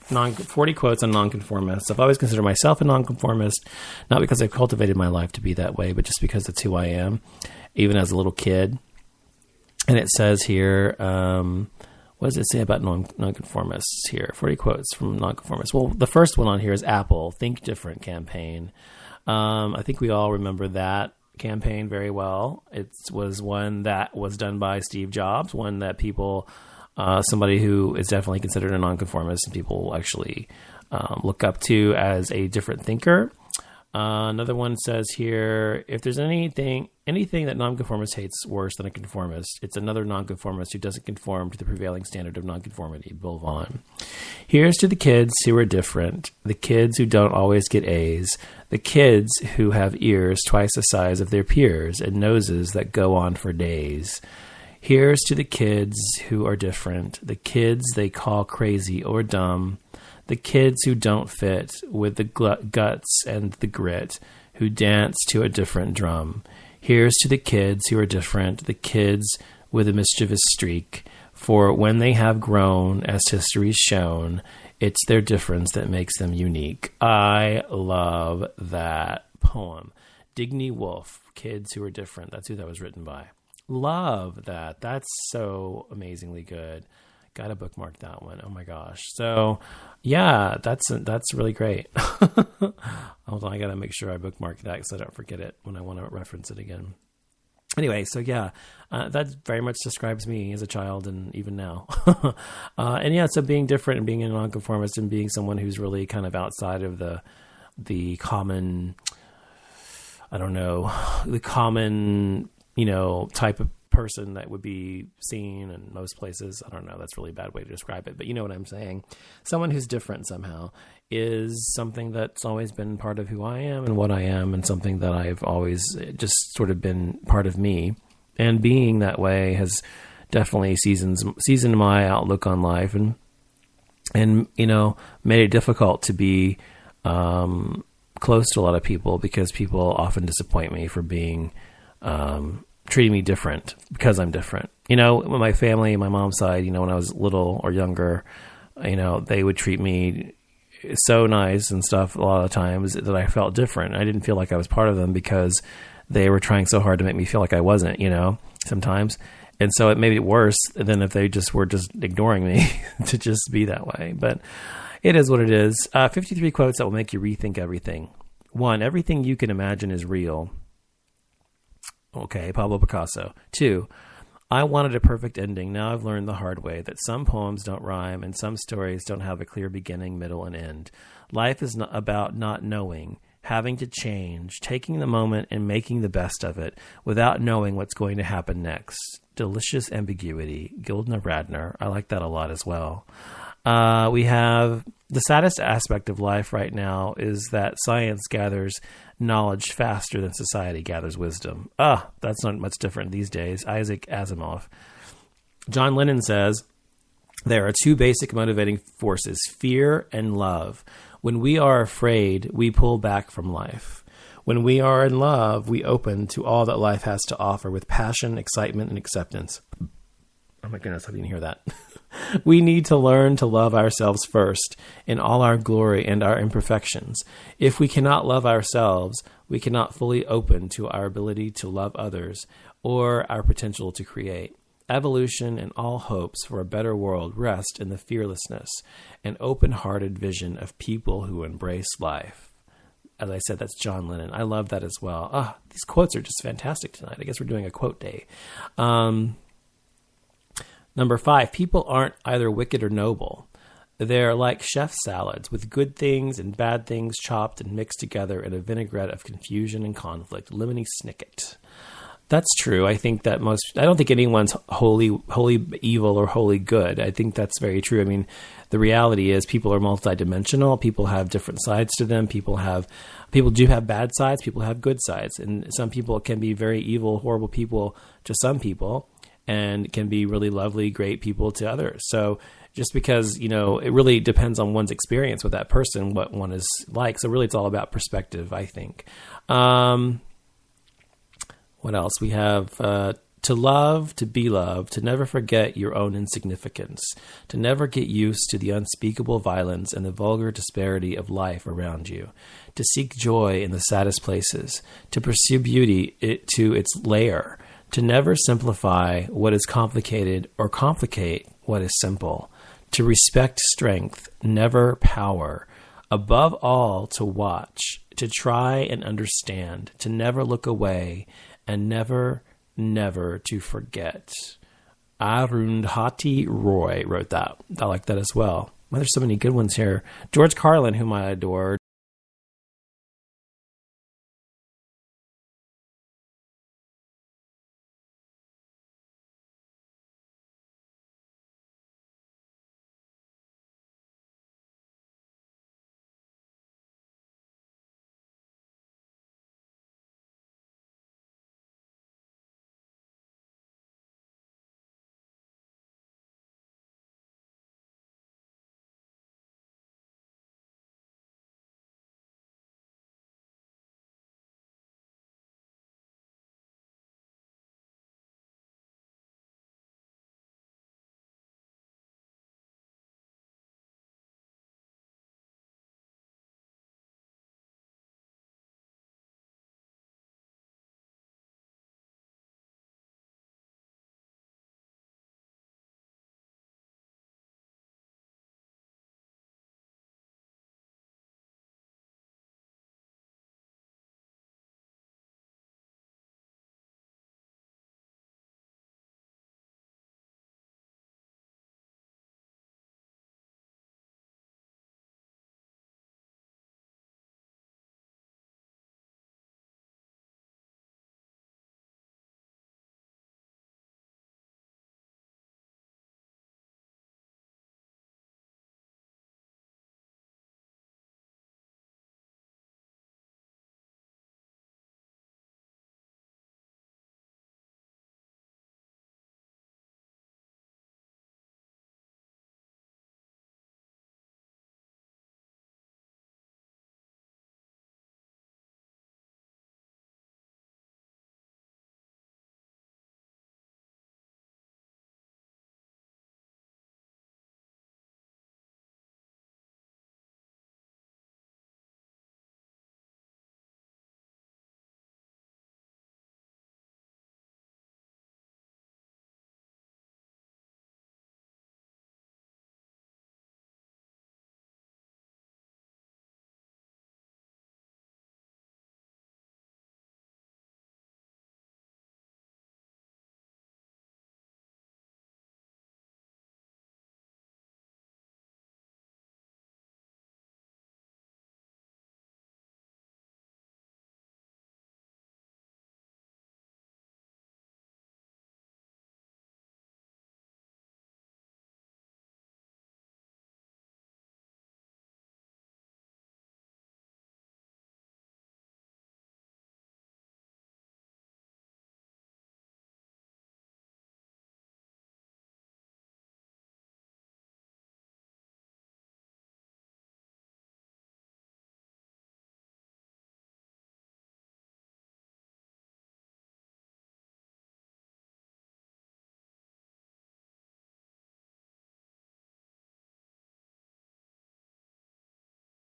40 quotes on nonconformists. I've always considered myself a nonconformist, not because I've cultivated my life to be that way, but just because that's who I am, even as a little kid. And it says here, what does it say about nonconformists here? 40 quotes from nonconformists. Well, the first one on here is Apple, Think Different campaign. I think we all remember that campaign very well. It was one that was done by Steve Jobs, one that people... somebody who is definitely considered a nonconformist and people actually look up to as a different thinker. Another one says here, if there's anything that nonconformist hates worse than a conformist, it's another nonconformist who doesn't conform to the prevailing standard of nonconformity. Bill Vaughan. Here's to the kids who are different, the kids who don't always get A's, the kids who have ears twice the size of their peers and noses that go on for days. Here's to the kids who are different, the kids they call crazy or dumb, the kids who don't fit with the guts and the grit, who dance to a different drum. Here's to the kids who are different, the kids with a mischievous streak, for when they have grown, as history's shown, it's their difference that makes them unique. I love that poem. Digny Wolf, Kids Who Are Different. That's who that was written by. Love that. That's so amazingly good. Got to bookmark that one. Oh my gosh. So yeah, that's really great. Hold on. I got to make sure I bookmark that so I don't forget it when I want to reference it again. Anyway, so yeah, that very much describes me as a child and even now. And yeah, so being different and being a nonconformist and being someone who's really kind of outside of the common, I don't know, the common, type of person that would be seen in most places. I don't know. That's a really bad way to describe it, but you know what I'm saying? Someone who's different somehow is something that's always been part of who I am and what I am, and something that I've always just sort of been part of me. And being that way has definitely seasoned my outlook on life and made it difficult to be close to a lot of people, because people often disappoint me for being treating me different because I'm different. With my family, my mom's side, when I was little or younger, they would treat me so nice and stuff a lot of times that I felt different. I didn't feel like I was part of them because they were trying so hard to make me feel like I wasn't, sometimes. And so it made it worse than if they were just ignoring me to just be that way. But it is what it is. 53 quotes that will make you rethink everything. 1, everything you can imagine is real. Okay, Pablo Picasso. 2, I wanted a perfect ending. Now I've learned the hard way that some poems don't rhyme and some stories don't have a clear beginning, middle, and end. Life is not about not knowing, having to change, taking the moment and making the best of it without knowing what's going to happen next. Delicious ambiguity. Gilda Radner. I like that a lot as well. We have the saddest aspect of life right now is that science gathers knowledge faster than society gathers wisdom. That's not much different these days. Isaac Asimov. John Lennon says, there are 2 basic motivating forces, fear and love. When we are afraid, we pull back from life. When we are in love, we open to all that life has to offer with passion, excitement, and acceptance. Oh my goodness, I didn't hear that. We need to learn to love ourselves first in all our glory and our imperfections. If we cannot love ourselves, we cannot fully open to our ability to love others or our potential to create. Evolution and all hopes for a better world rest in the fearlessness and open-hearted vision of people who embrace life. As I said, that's John Lennon. I love that as well. These quotes are just fantastic tonight. I guess we're doing a quote day. Number 5, people aren't either wicked or noble. They're like chef salads with good things and bad things chopped and mixed together in a vinaigrette of confusion and conflict. Lemony Snicket. That's true. I think that I don't think anyone's wholly evil or wholly good. I think that's very true. I mean, the reality is people are multidimensional. People have different sides to them. People do have bad sides. People have good sides. And some people can be very evil, horrible people to some people, and can be really lovely, great people to others. So just because, it really depends on one's experience with that person, what one is like. So really it's all about perspective, I think. What else? We have To love, to be loved, to never forget your own insignificance, to never get used to the unspeakable violence and the vulgar disparity of life around you, to seek joy in the saddest places, to pursue beauty to its lair, to never simplify what is complicated or complicate what is simple, to respect strength, never power, above all to watch, to try and understand, to never look away, and never to forget. Arundhati Roy wrote that. I like that as well. Well, there's so many good ones here. George Carlin, whom I adore,